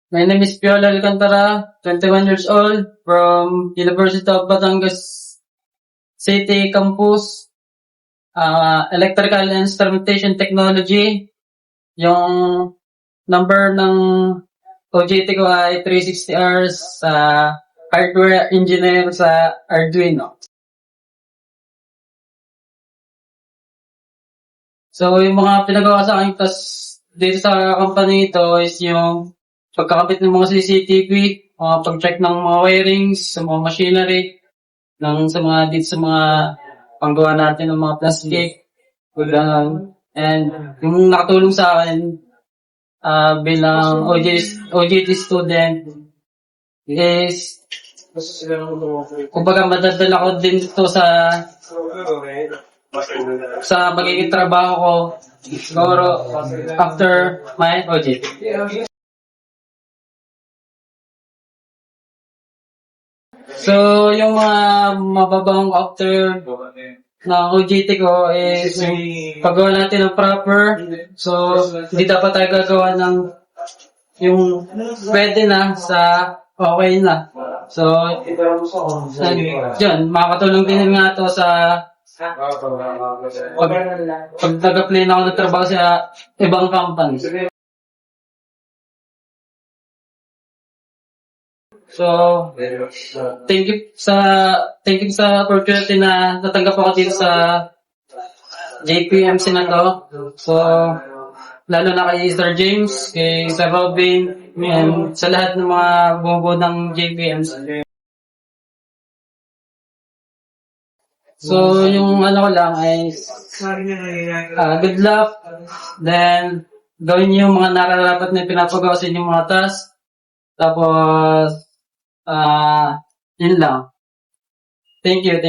My name is Piola Alcantara, 21 years old, from University of Batangas City Campus, Electrical and Instrumentation Technology. Yung number ng OJT ko ay 360 hours sa hardware engineer sa Arduino. So, yung mga pinagawa sa akin dito sa company ito is yung pagkakabit ng mga CCTV, pag-check ng mga wirings sa mga machinery, dito sa mga panggawa natin ng mga plastic, ganun. And yung nakatulong sa akin bilang OJT student is kumbaga madadala ko din ito sa magiging trabaho ko siguro after my OJT. So, yung mga mababang after na OJT ko is yung paggawa natin ng proper. So, hindi dapat tayo gagawa ng yung pwede na sa okay na. So, yun, makakatulong din nga ito sa pag nag-apply na ako ng trabaho sa ibang company. So, thank you sa opportunity na natanggap ako dito sa JPMC na to. So, lalo na kay Sir James, kay Sir Robin, and sa lahat ng mga bumubuo ng JPMC. So, yung ano ko lang ay good luck. Then, gawin niyo yung mga nararapat na pinapagawa sa inyong mga task. Tapos, yun lang. Thank you.